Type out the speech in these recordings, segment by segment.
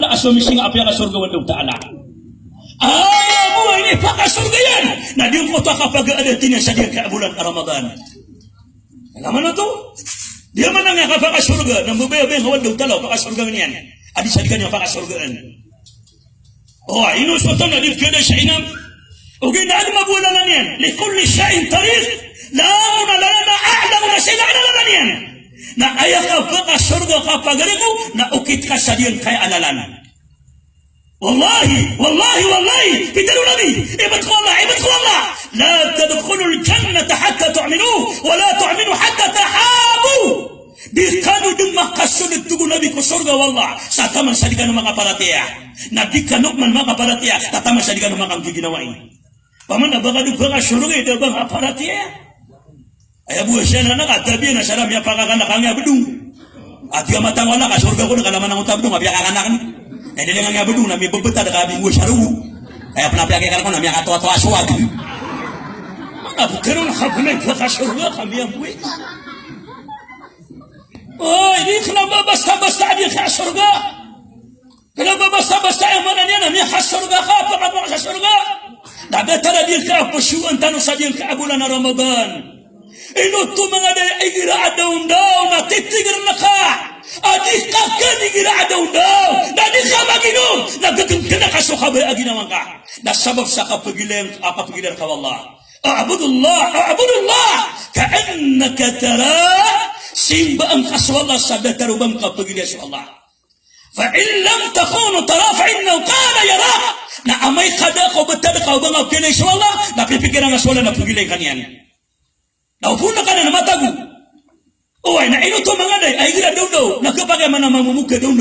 ka asumising apya ka surga wa ta'ala. Mo ini pa ka surga yan. Na di ko ta kapag adatin sa dia ka bulan Ramadan. Alam mo to? Dia man nga kapag ka surga nang bubebe wa ta'ala pa ka surga niyan. Adi sa dikan pa ka surgaan. ino sultan na di kada sa inam. Okay na ano mabulan na niyan. Likulli shay'in tariq. La na a'lamu na sila na niyan. Na ayaw ka pa surga kapag ko na ukit ka sa diyan kay alalan. Wallahi bitalu nabi ibadku Allah la tadkhulul jannata hatta tu'minu wa la tu'minu hatta tahabu. Bikanu dumah kasunod tugu nabi ko surga wallah sa taman sa dikan mga paratia. Na dikanok man mga paratia tataman sa dikan mga ginawain. Paman abaga duga surga ito bang paratia. Ay abu siya na nakatabi na salam ya pakakanak ang abdung. At yung matang wala ka surga ko nakalaman ng utabdung abya kakanak ni. Ay dili nga abdung na may bubeta na kabing mo saru. Kaya panapyake ka ko na may katuwa-tuwa suwag. Mga bukaron habulay ka surga kami ang buwi. Di kenapa basta-basta dia ke surga? Kenapa basta-basta yang mana dia namanya khas surga apa khas surga? Dah betul dia ke apa syuan tanu saja ke bulan Ramadan. Ino tu mengadai igira ada undang na titigir naka. Adik kakak digira ada undang. Na dikabagino na betul kena kasukabe agina mangka. Na sabab saka pagileng apa pagilan ka wallah. A'budullah ka'annaka tara. Simba ang kaswala sa betarubang kapagili sa Allah. Fa'in lam takunu tara fa'innaw kana yara. Na amay kada ko betar ka ubang kapagili sa Allah. Napipikiran nga swala na pagili kanyan. Naupuna ka na matagu. Uway na ino to mga day. Ay gira daw. Nagkapagay man na mamumuka daw.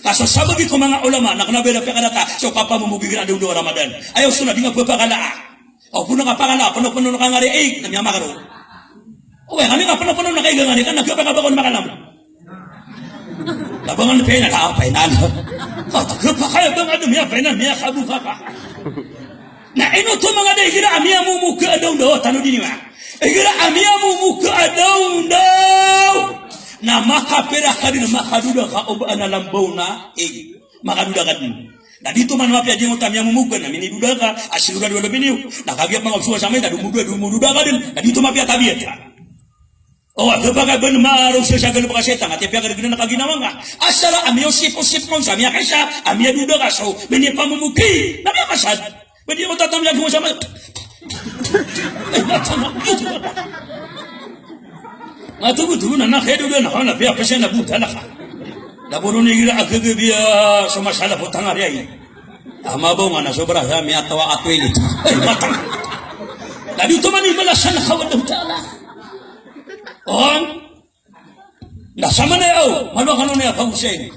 Kaso sabagi ko mga ulama. Nakanabela pekalata. So kapamumuki gira daw Ramadan. Ayaw suna di nga papakalaa. O puno ka pakala. Puno ka nga rin. Namiyama ka ro. Uwe, kami ka puno-puno na kayo gangani ka, nagkapagaba ko na makalam. Labangan na pena, penal. Kagkapa kayo bang ano, miya penal, miya kabuka ka. Na ino to mga day, gira amiya mumuka daw, tano din niya. Gira amiya mumuka daw. Na makapira ka din, makaduda ka, o ba na lambaw na, makaduda ka din. Na dito man mapya din mo tamya mumuka na miniduda ka, asiruda dua biniw. Nakagyak mga usuwa sa may, dumududa ka din. Na dito mapya tabiat ka. Kapag ben maaraw siya sa galupa kasetang at ipya ka na nakaginawa nga. Asala, amiyo sip-sip mo sa miya kaysa, amiya duda ka. So, bini pamumuki, namiya kasad. Bini mo tatamlag mo sa may... Ay, matamag dito ka. Matubuto na nakedo na na piya pa siya nabuta na ka. Laburo ni gira agagabi sa masala po tangariyay. Amabaw nga na sobra sa miya tawa at welit. Ay, matang. Dito man ibalasan na kawad ng tala. Nasa man ayaw, malukan na pag-usin.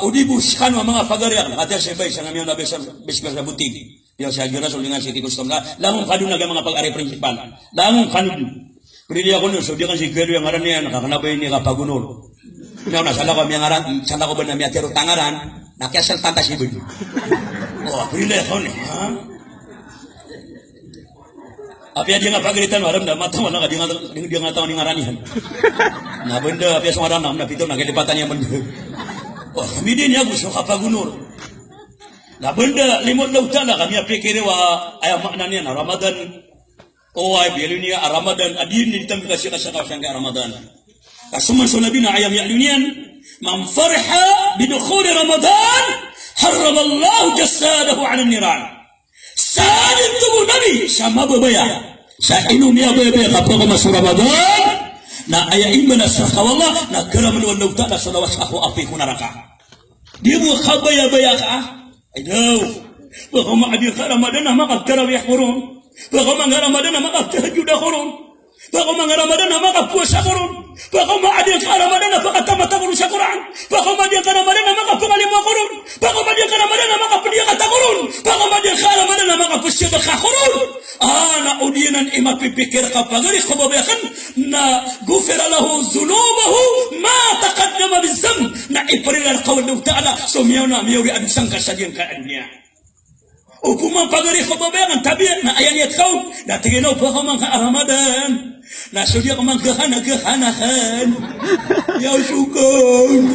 Udibus kan mga pagariak, nakataya sa ibay, sa ngamiyon na beska sa butig. Yung sa agyura, sulingan si Tikustom na, langong kanun na mga pag-ari principal. Langong kanun. Pwede ako nun, so di kan si Gero yung ngaran niya, nakakanabay niya kapagunol. Ngayon, nasala ko ang ngaran, sala ko ba na miyatero tangaran, nakiasal tantas ibig. Pwede ako niya, ha? Apya dia nga pagalitan waram na mata wala ka dia nga taon ni ngaranihan. Na benda apya sumaram na pito na kelipatan niya benda. Kami din niya gusto kapagunor. Na benda limot law tala kami apikire wa ay makna niya na Ramadan. Ay bilu niya Ramadan adin ni ditambi kasi kasaka sang Ramadan. Kasuman sunabi na ayam yalunian man farha bidukhul Ramadan harrama Allah jasadahu 'ala an-niran. Saat itu Nabi sama babaya. Sa inumya babaya kapag masuk Ramadan. Na ayah iman na sa kawala. Na karam luwan na utala sa lawas ako api ko naraka. Di mo kabaya-baya ka. Ay daw. Baka maadir ka Ramadan na makagkarawiyah kurun. Baka mga Ramadan na makagtahajud kurun. Baka mga Ramadan na makapuasa kurun. Baka maadir ka Ramadan na pakatamata kurun sa Quran. Baka maadir ka Ramadan na makapangalima kurun. Baka maadir ka Ramadan na makapadiakata kurun. Baka maadir ka Ramadan na makapusyaba ka kurun. Na udiyanan imapipikir ka pagari kababayakan na gufira lahu zunubahu ma taqaddama bizam na iparilan kawalaw ta'ala so miyaw na miyaw ri adusang kasadyan ka dunia. Upumang pagari kababayakan tabiat na ayan yat kau na tiginaw pa ka mga Ramadan. Nasudya ka mga gahanahan. Yaw sukong.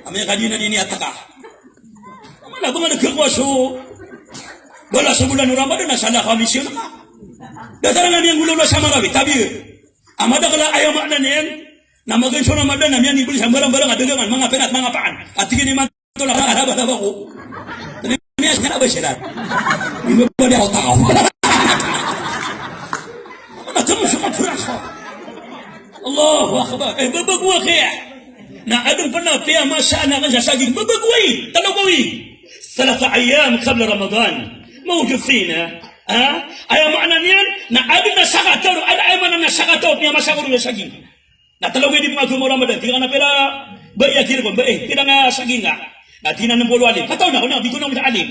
Amnya kadina ini ataka. Mana bang ada kekuasu. Bala sebulan Ramadan na salah kami siya ka. Datarangan yang gulo sama rabi tabi. Amada kala ayaw makna niyan. Na magan so Ramadan na miyan ibuli sa barang-barang adagangan mga penat mga paan. At tigin man to la haraba ko. Niya sana ba sila? Hindi ba dia tao? Ana kamu sa kapurasa. Allahu akbar. Babagwa kaya. Na adong pernah pia masa na kan saging babagway, talagway. 3 أيام قبل رمضان موجود فينا أيام معنا نيان نعدنا سقطوا على أيامنا سقطوا بيا مسافر يسقين نتلوي di pengaku Ramadan tiga na pera bayi akhir pun bayi kita nggak saging nggak natina nembolo alim kata nak bikin orang alim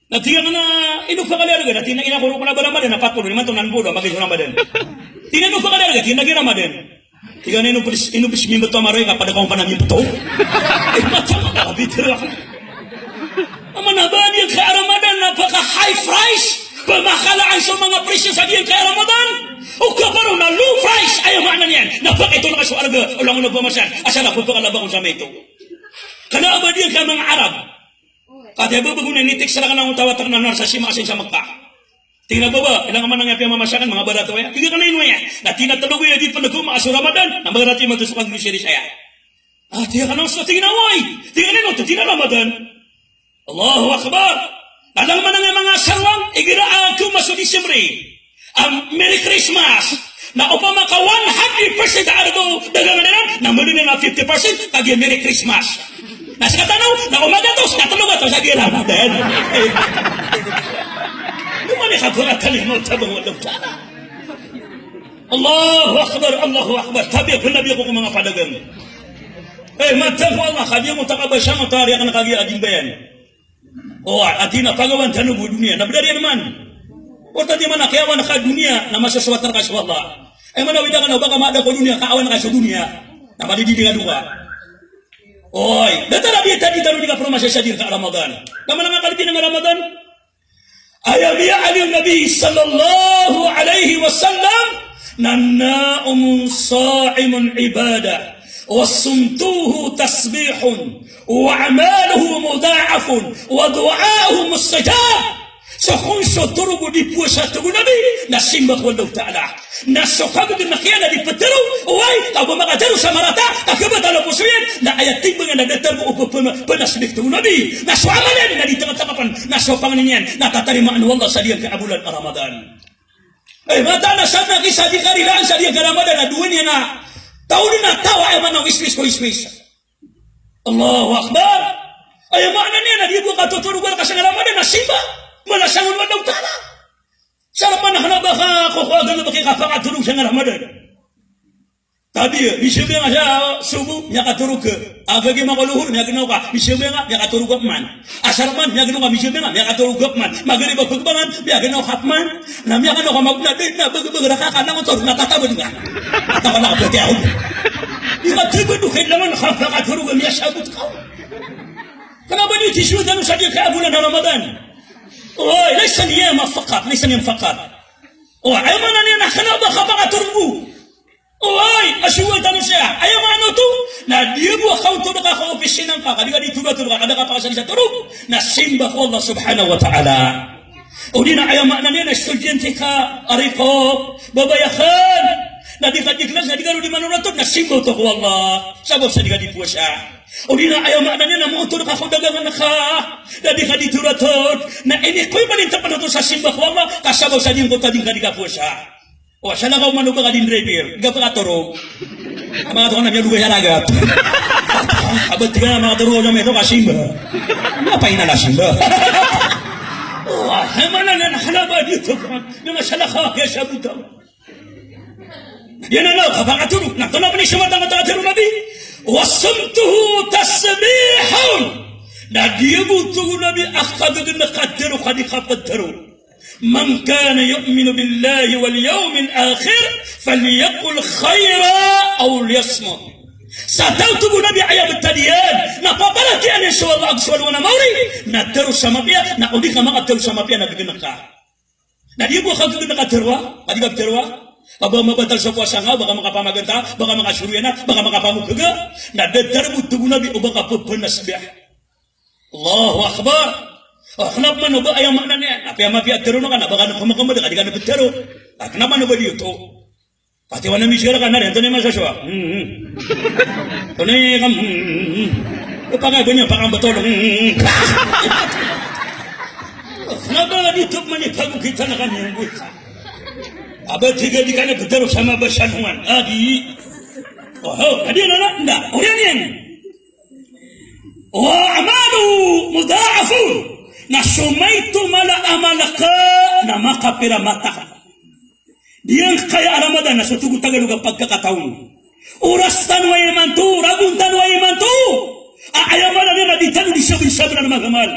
natia na inu fakali arga natina ina kuru kuna Ramadan na patpun lima tahun nembolo makin Ramadan tiga inu fakali arga tiga lagi Ramadan tiga inu pis mimpi tu amarai kapada kaum panami betul macam mana bicara Manabani yang kaya Ramadan napaka high price pemakalaan sa mga presyo sa diyan kaya Ramadan o kaparoon na low price ayaw makna niyan napaka ito na kasuarga ulang ulang pamasan asala po pakalabang sa ito kana ba diyan kaya mga Arab kaya ba bago na nitik sila ka ng tawatak na nasa simasin sa Makkah tingnan ba ba ilang man nangyapin mamasakan mga barato ya tingnan ka na yun ya na tinatalago ya di pa nagkumaso Ramadan na mga rati matusukang glisiri saya tingnan ka na sa tingnan away tingnan na ito tingnan Ramadan Allahu Akbar. Dalam mana mga sarwang igiraan ko maso Disyembre. Merry Christmas. Na upama ka 100% argo dagangan na na 50% kagi Merry Christmas. Na sa katanaw na umaga to sa tulog to sa gira Ramadan. Lumani ka pala kalimot tabang walang tala. Allahu Akbar, Allahu Akbar. Tabi ko nabi ko mga padagang. Matang Allah kadi mo takabasya mo tari akan kagi ading bayan. Oh, atina pagawan tanu dunia. Na bedari man. O tadi mana kayawan ka dunia na masaswatan ka sa Allah. Mana widangan na baka maada ko dunia kaawan ka sa dunia. Na madididi ka duka. Oy, datara biya tadi taru di ka promasa sa ka Ramadan. Kamana nga kalbi ng Ramadan? Ayabiya ali Nabi sallallahu alaihi wasallam nanna'um sa'imun ibadah وصمته تسبيح وأعماله مضاعف ودعاؤه مستجاب سخون شطرب دي بوشة نبي نسيمك والله تعالى نسوكاب دي مكيانة دي بترو واي أبو مغادرو سمراتا أكبت على بوسوين نا آياتين بغن ندتربو أكو بنسبك نبي نسو عملين ندي تغتقفن نسو پانينيان نتاتري معنى والله سليم كأبولا رمضان ماتا نسابنا كي صديقا ريلان سليم كرمضان دويني نا Tahu na tawa ay manang iswis. Allahu Akbar. Ay mana niya na di buka tuturugan kasi nga Ramadan na simba. Malasangon mo daw tala. Sarap man hanaba ka kukuha na makikapakatulog sa Ramadan. Tabi, bisibya nga siya subo, niya katurog ka. Agagi makuluhur, niya ginaw ka. Bisibya nga, niya katurog ka man. Asarap man, niya ginaw ka. Bisibya nga, niya katurog ka man. Magarib ang pagbangan, niya ginaw ka man. Na niya ginaw ka magnadid na baga-baga ka na motor, natatabod nga. Natawa na kapati ako. Di ka tibod, kailangan nakakaturog niya sabot ka. Kenapa dia tisudan saja ke bulan Ramadan? Oh, ليس اليوم فقط, ليس اليوم فقط. Oh, ay mana niya na kenapa kapakaturog? Oy, asyuwa tanong siya. Ayaw ano to? Na di mo account to naka-opisina ka. Kadi ka dito ba tulog? Kada ka pa sa turog. Na simba ko Allah subhanahu wa ta'ala. O di na ayaw na niya na estudyante ka. Ariko, babayakan. Na di ka di klas, na di ka rin di manunatod. Na simba to ko Allah. Sabot sa di ka di po siya. O di na ayaw na niya na mo ito nakakadagangan ka. Na di ka di turatod. Na ini ko'y malinta pa na to sa simba ko Allah. Kasabot sa di ko tading ka di ka po siya. Oh, sana kau manuka kadin driver, gak pernah torok. Mga tuan namanya lupa halagat. Abad tiga mga torok namanya itu kasimba. Ngapain ala simba? Wah, mana na halaba dito kan? Yung masalah ya sabuta. Dia nalo kapag torok, naktanap ni siya matang torok nabi. Wasumtuhu tasbihun. Na dia butuh nabi akad dengan kadiru kadikapat torok. من كان يؤمن بالله واليوم الآخر فليقل خيرا أو ليصمت. ستوتب نبي عياب التديان نقبلت أن يشوى الله أكسوال ونموري نترو سمابيا نقوديك ما قتلو سمابيا نبي نكا نبي يبو خلق نكا تروا قد يقب تروا Aba mabatal sa puasa nga, baka makapamaganta, baka makasurya na, baka makapamugaga. Na dadar mo tuguna bi o baka pupunas biya. Allahu Akbar. Kenapa man ba ayang makna niya? Apa yang mafiat terus na baka nakumakama ka di ka napitero. Kenapa ba dito? Pati wana misira ka na rin, ito na yung masaswa. Ito na yung pangay pakang batolong. Kenapa dito man ipagod kita na kanyang buhay? Aba tiga di kana betero sama basanungan. Adi. Oh, adi na nda. Oh yan. Wa amalu mudha'afun. Nasumaitu mala amalaka na makapira mata. Diyan kaya Ramadan na sutugo Tagaluga pagkakataon. Oras tanway mantu, ragun tanway mantu. Ayaman na di tanu di sabi-sabi na magamal.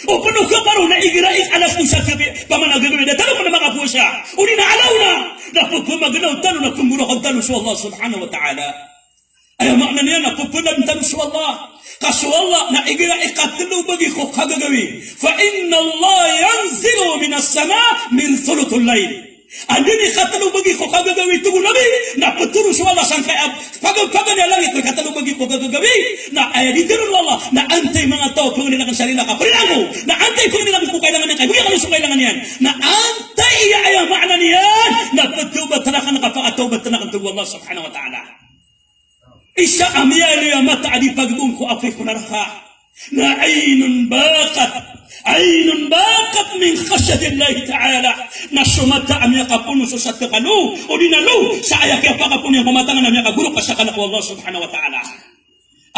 O penuh ka paro na igiraik alas mo sa kabi pamanagagabi na tanu mo na makapusa. Uli na alaw na. Dapat pumaganaw tanu na kumurahang tanu sa Allah subhanahu wa ta'ala. Ayaman na niya na pupunag tanu sa Allah. Kaso Allah na igiraik katulu bagi ko kagagawi. Fa inna Allah yanzilu minas sama min thulutul layl. Andini katalo bagi ko kagagawi tugo labi na peturu suwala sangkay pagod na langit ko katalo bagi ko kagagawi na ay ditiron Allah na antay mga tao kung nilakan sarila ka prinamo na antay kung nilakan ko kailangan niyan kaya kung kailangan niyan na antay iya ay makna niyan na patubat tanakan kapakatubat tanakan tugo Allah subhanahu wa ta'ala isa amiyali ya mata adi pagdung ko api ko naraka na aynun baqat min khashyatillahi ta'ala na sumata am yakapunu sa takanu o dinalu sa ayak ya pakapun yang pematangan am yakaguro ka sa kanak Allah subhanahu wa ta'ala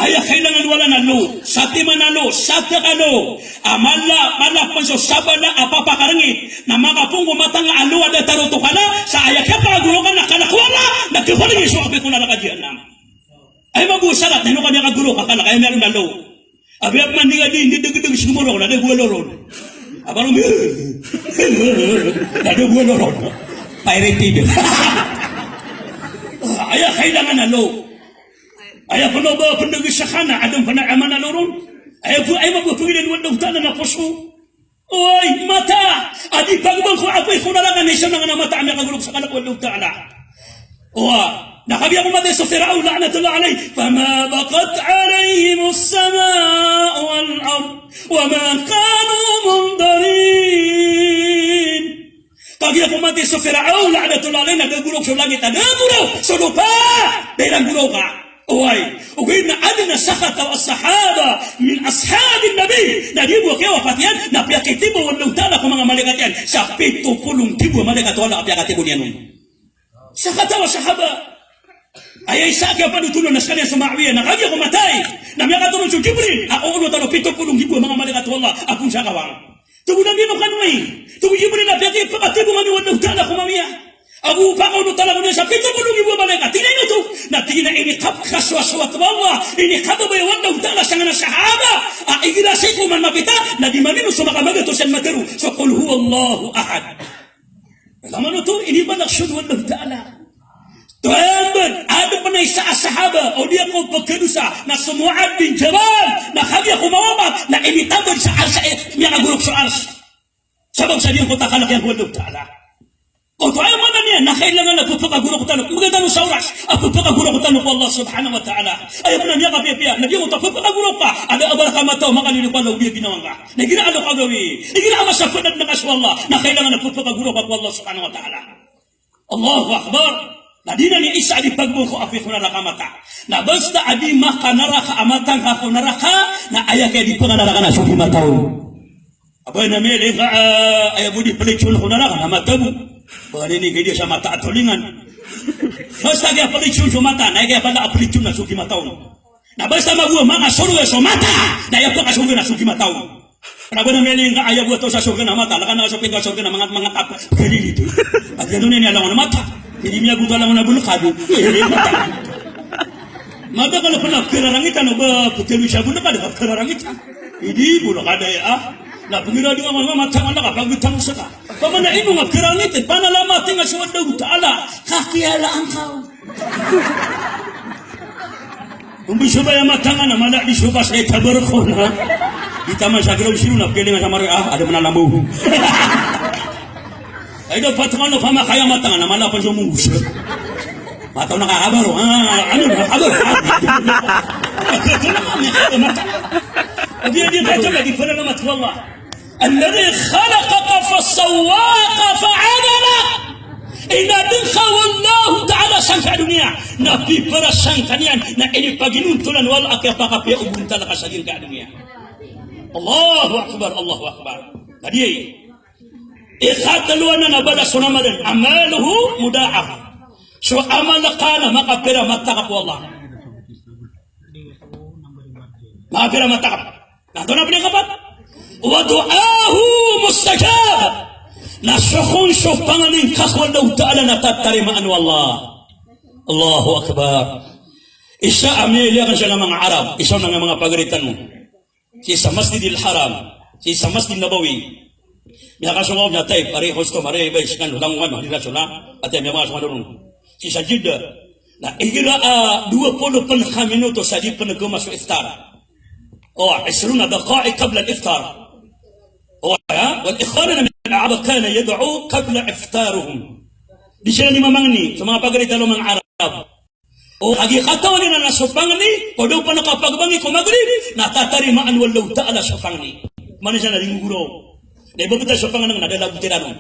ayak kailangan wala nalu sati manalo sati kalo amala panso sabana apapakarangit na makapung pumatang alu ada taruto kana sa ayak ya pakaguro ka na kanak wala nagkihuling iso api ko na nakadianam ay mabusarat nino kanya kaguro ka kana kaya meron nalu abi ap mandiga di deg-deg sumuro na de gueloron abang na de gueloron pirated aya kailangan alo aya kuno ba pendegi sakana adong panaaman aloron aya ku ay mabutuin wala utana na puso oy mata adi pagbang ko apoy kunalangan isa nga mata ang kagulog sa kanak wala utana نخبي أبو مدرسة فرعون لعنة الله عليه فما بقت عليهم السماء والأرض وما كانوا منظرين قبي أبو مدرسة فرعون لعنة الله عليه نقولك شو لقيت نقولك سلوبا بينا نقولك أوي وقلنا أدنى سخط الصحابة من أصحاب النبي نجيبوا كيف وفتيان نبيا كتبوا ولو تانا كما ملكتين سبيتوا كلهم تبوا ملكة ولا أبيا كتبوا نيانون سخط الصحابة Ayah Ishak apa ditulun na sekalian sa Muawiyah na kanya kumatay na miya katulun sa Jibril ako ulo talo 70 mga malaikat Allah akong sa kawang tugo na bino kanway tugo Jibril na biya kayo pakatibo nga niwan na utala kumamiya ako pa ulo tala ko niya sa 70 malaikat tinay na ito na tina inikap kaswaswat Allah inikap ba yawan na utala sa nga na sahaba igirasay ko man mapita na di manino sumakamaga to siya materu so kul huwa Allahu ahad alam mo ito ini ba naksyudwan na utala Tuhan, ada pernah isa sahaba, o dia kau pekedusa, na Mu'ad bin Jabal, na kami ako mawabag, na initabad sa arsa, yang agurok sa arsa. Sabab sa diyan ko takalak yang huwag ta'ala. Kung tayo mga niya, na kailangan na pupakagurok ko tanong, maganda mo sa oras, at pupakagurok ko tanong ko Allah subhanahu wa ta'ala. Ayaw na niya kapiya-piya, na diyan ko pupakagurok ka, ada abal ka mataw, makalilipan na ubiya ginawang ka. Na ginaano ka gawi, iginaama sa punad ng aswallah, na kailangan na pupakagurok ako Allah subhanahu wa ta'ala. Allahu Akbar. Na di na ni isa di pagbuko api ko naraka mata. Na basta adi maka naraka amatang ka ko naraka na aya kaya di pangaraka na suki mataw. Abay na mele ka aya budi pelicun ko naraka na matabu. Bani ni kaya sa mata at hulingan. Basta kaya pelicun sa mata na kaya pala pelicun na suki mataw. Na basta maguwa mga surga sa mata na aya pa ka surga na suki mataw. Kenapa na mele ka aya buat sa surga na mata lakan na surga na mga tap kali dito. At ganun ni alam na mata. Jadi miya gusto lang na bulukado. Mata kalau pernah kerarangitan ba putih siya bulo kada kerarangitan. Hindi bulukada ya. Na pengira dia mga mata man ka pagutang sa ka. Pamana imo nga kerangitan panalama tinga sa wala taala kakiyalaan ka. Kung bisa ba mata nga na mala di suka sa tabarko na. Kita man sa graw sino na pili nga sa mari ada manalamu. Ay dapat nga no pamakaya mata nga naman pa sumuso. Mataw nakakabaro. Ano nakakabaro? Ito na kami mata. Dia kata lagi pada nama Allah. Alladhi khalaqaka fasawwaka fa'adala. Ina dinka wallahu ta'ala sangka dunia. Nabi para sangkanian na ini paginuntulan wal akapaka pe ubunta la kasagin ka dunia. Allahu akbar, Allahu akbar. Tadi ikhataluana na bala sunamadan amaluhu muda'af. So amal kana maka pera matakap wallah. Maka pera matakap. Nanto na pinakapat. Wa du'ahu mustajab. Nasyukun syupangaling kakwalaw ta'ala natatarimaan wallah. Allahu akbar. Isa amiliya kan siya ng mga Arab. Isa ng mga pagaritan mo. Sa Masjidil Haram. Sa Masjid Nabawi. May kasungaw niya tayo. Pari hosto, pari iba iskan. Ulang wan, mahalilat siya na. At may mga sumadunong. Sa Jeddah. Na igira 20 minuto sa di panaguma sa iftar. O 20 دقائق قبل الإفطار. والإخواننا من العرب كان يدعو قبل إفطارهم. Di sila ni mamangni sa mga pagalitan ng mga Arab. O hagikataw nila na supangni, o daw pa nakapagbangi kumagrib, natatarimaan walaw ta'ala supangni. Mana siya na ringuguro. Na iba kita supangni ng nadala butirano.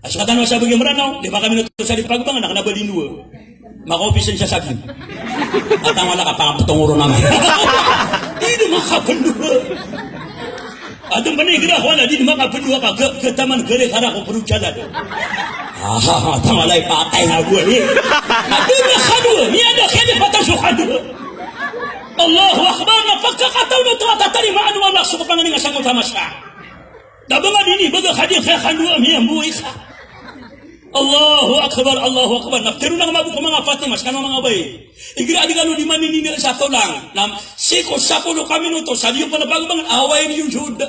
At sa katanwa sa bagay maranaw, 5 minuto sa pagbangan, nakanabalino. Makaopisan siya sa akin. At ang wala ka pangapatunguro naman. Hindi makapalua. At ang panigira ko na, hindi makapalua ka. Kataman gari ka na kung puro tiyala. At ang wala'y patay na buwan. At ang nakadua. Niya na kaya patay sa kadua. Allahu Akbar na pagkakataw na ito at tatarimaan wala sa kapanganing asang utamasa. Dabangan ini baga kadir kaya kadua miyang buhay ka. Allahu Akbar, Allahu Akbar. Naktiro na mabuk mga Fatimas, kano mga bay. Igira-adigano di maninini sa to lang. Siko sa pulo kami nuto, sa diyo pa na bagbangan, away niyo yung jud.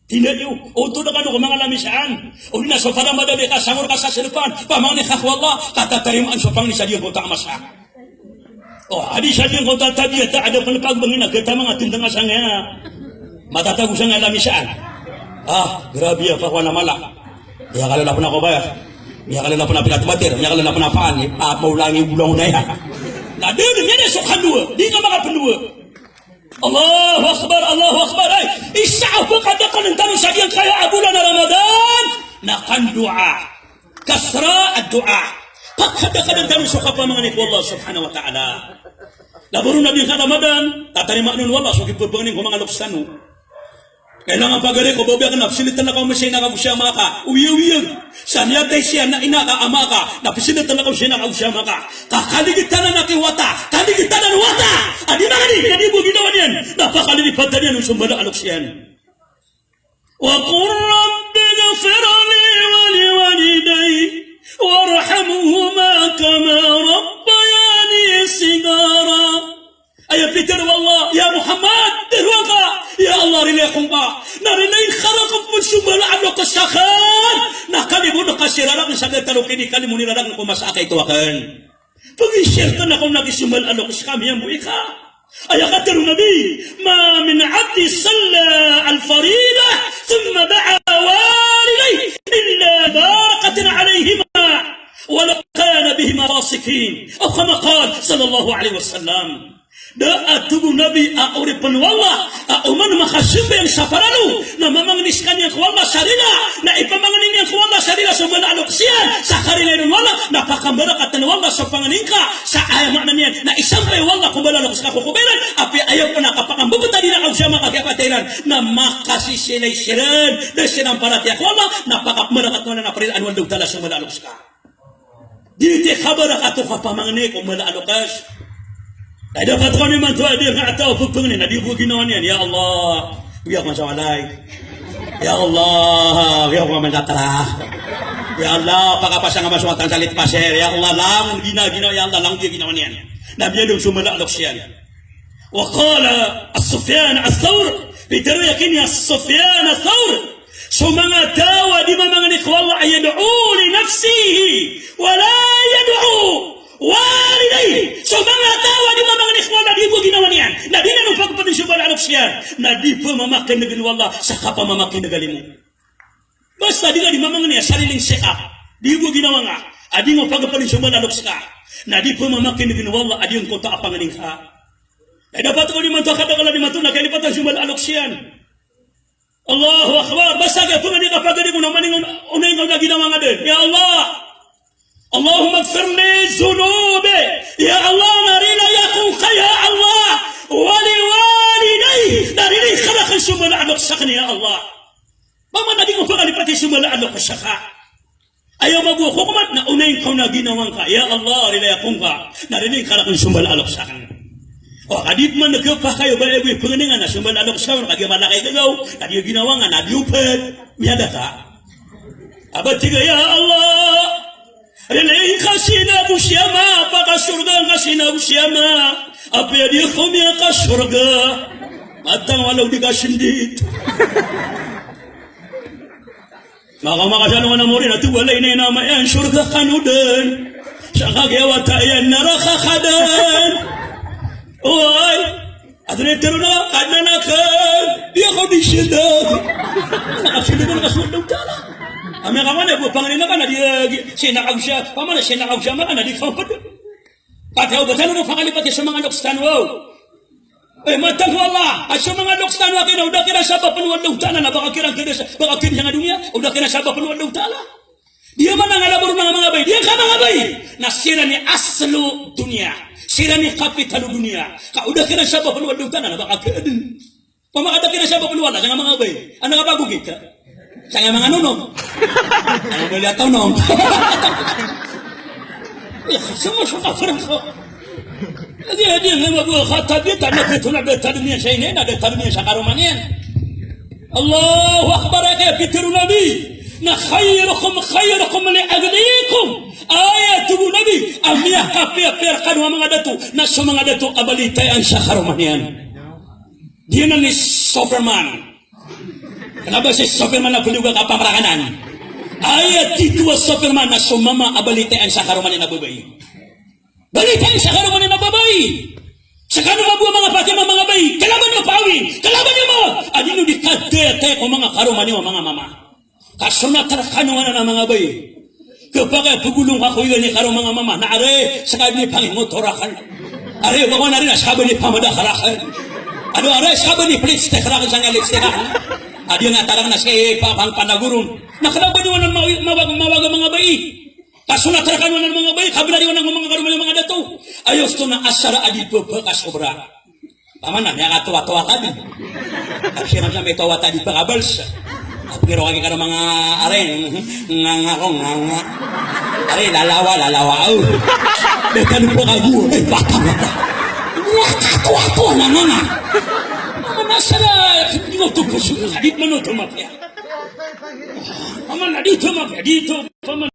Tidak niyo, uto na kano kung mga lamisaan. O na so para madali ka, sangor ka sa silupan, pamang ni kakwallah, katatarimaan so pang ni sa diyo kung takamasa. O, adi sa diyo kung tatadiya, ada pa na pagbangin na, kita mga tindang asang nga. Matatago sa nga lamisaan. Grabe ya, pakwa na mala. Kaya kalala po na ko ba? Miya kalala po na pinatumatir, miya kalala po na paan, maulangi ulang na yan. Na doon, yan yung sukhanua, di ka makapalua. Allahu Akbar, Allahu Akbar. Ay, isa ako kadaka ng tanong sa diyan kayo abulan na Ramadan, na kan dua. Kasra at dua. Pagkadaka ng tanong sa kapamangani ko Allah subhanahu wa ta'ala. Laburo na din ka Ramadan, tatanimaan nun wala, so kipagpaganin ko mga luksano. Kailangan pagari ko, babiya ka na, pisilitan na ka umasay na ka maka. Uwi-uwi. Saniyatay siya na inakaama ka, na pisilitan na ka umasay na ka maka. Kakaligitan na natin wata, kaligitan na wata. Adi na kani, kani mo ginawa niyan. Napakalilipatan niyan ng sumbala alok siyan. Wa qur rabbi gafirli wali waliday, warhamuhuma kama rabbayani sigara. Ayah Peter wallah, ya Muhammad, terwaka, ya Allah rilaikum ka. Narilain kharakam pun sumbala ano kasakhan. Nakalimu na kasirarak ng sakit talukini, kalimu nirarak na kumasakay tuwakan. Pag-ishare ka na kung nagisumbal ano kasakami ang buhay ka. Ayah kata Nabi, ma min abdi salla al-farida, thumma da'a walilay, illa barakatin alayhima, wala kana bihima fasikin. O kama qal, sallallahu alaihi wasallam. Daat tubuh Nabi auri penwala uman makasimbe yang saparanu na mamangniskan yang kuwala sarila na ipamanginin yang kuwala sarila sumala aluksian sakarila ng wala napakambarakat na wala sa panganingka sa ayaw maknanian na isampay wala kumbala na kusaka kukubilan api ayaw pa nakapakambubuta din ako siya makakapatiran na makasisilay-silan na sinampalati ako wala napakambarakat na naparilaan waldog tala sumala aluksaka diti kabarakat o kapamanginin kumbala alukas. Ay dapat kami mantuwa dia nggak tahu pupengin na di buat ginawan yan. Ya Allah, biar macam alai. Ya Allah, biar kami datara. Ya Allah, pakapasang ama suatan salit pasir. Ya Allah, lang gina ya Allah lang dia ginawan yan. Nabi ada sumala adoksian. Wa qala As-Sufyan Ats-Tsaur, bitaru yakin ya Sufyan Ats-Tsaur. Sumanga dawa di mamang ikhwallah yad'u li nafsihi wa la yad'u walidayhi. So mga tawa di mamang ikhwana di po ginawa niyan. Na di na nung pagpatisubal alok siya. Na di po mamakin na ginawa Allah sa kapamamakin na galimu. Basta di ka di mamang niya sariling sikap. Di ibu ginawa nga. Adi ngo pagapalin sumala lokska. Na di po mamakin ni wala adi ang kota apanganing ka. Ay dapat ko di man to kadagala di man to nakalipatan sumala loksian. Allahu akbar. Basta ka po mani kapag di ko naman unay nga ginawa nga din. Ya Allah. Allahumma ighfir li dhunubi. Ya Allah narina yaquqa ya Allah. Wali walidayhi. Narina khalaq sumala loksakni ya Allah. Mama na di ko pagalipati sumala loksaka. Ayaw magbukukumat na unay ko na ginawang ka. Ya Allah, rilayakong ka. Narinig ka na kung sumalalok sa akin. O, kadit man nagkapa kayo, bala yung panganingan na sumalalok sa akin, kagya malakay kagaw, kadi yung ginawang nga, nadiupad, miyada ka. Abat tiga, Ya Allah, rilayang ka sinabu siyama, pakasurga ka sinabu siyama, apyadi ko miya ka surga, matang walaw di ka sindit. Maka makasano ka na mo rin at walay na inamayan surga kanudan sa kagawatayan narakakadan. Uy, at retiro na kananakan di ako bisyadad. Nakasilagan ka suwag ng tala. Ami ka man, pangalina ka na di sinakaw siya. Pamana sinakaw siya man na di kampad. Pataw ba talo mo pangalipati sa mga lokstan wow? Eh matang wala at sa mga lokstan wa kina udah kira sabab penuan lautana na baka kira nga dunia udah kira sabab penuan lautana dia mana ngalabur mga bay dia ka mga bay na sira ni aslu dunia sira ni kapitalu dunia ka udah kira sabab penuan lautana na baka kira pamakata kira sabab penuan na nga mga bay ano nga bago kita sa nga mga nunong ano bali ataw nong sama sa parang ko. Dia nggak mau kata dia tak nak betul ada tadinya saya ini ada tadinya sakarumannya. Allahu Akbar ya fitrul Nabi. Na khairukum li aghnikum. Ayat tu Nabi. Amiyah kapia perkan wa mangadatu. Na sumangadatu abalita ang sakarumannya. Dia nani Superman. Kenapa si Superman nak juga kapamarakanan? Ayat itu Superman na sumama abalita ang sakarumannya na babayi. Balita ang sakaruman na babayi. Sakano mabuha mga patima mga bayi. Kalaban mo pawi. Kalaban mo. Adino di kadete ko mga karuman niyo mga mama. Kasunat kanuan na mga bayi. Kapag pagulong ako yun ni karong mga mama. Na are sakad ni pangimotorakan. Are bako na rin asabay ni pamadakarakan. Ano are asabay ni plitstekarakan sa ngalitstekakan. Adi nga tarang na siya papang panagurong. Nakalaban niyo ng mawaga mga bayi. Kasunat rakan ng mga bayi, kabila ng mga karuman ng mga dato. Ayos to na asara adi bebe kasobra. Paman na, niya katuwa-tuwa ka din. At siya na may tawa tadi pangabals. At pero kaya ka ng mga aray, nga. Aray, lalawa. Dekan po kagu, ay bata. Niya katuwa-tuwa na nga. Paman na asara, hindi mo ito kasunod. Hadid mo no tumapya. Paman na dito mapya, dito. Paman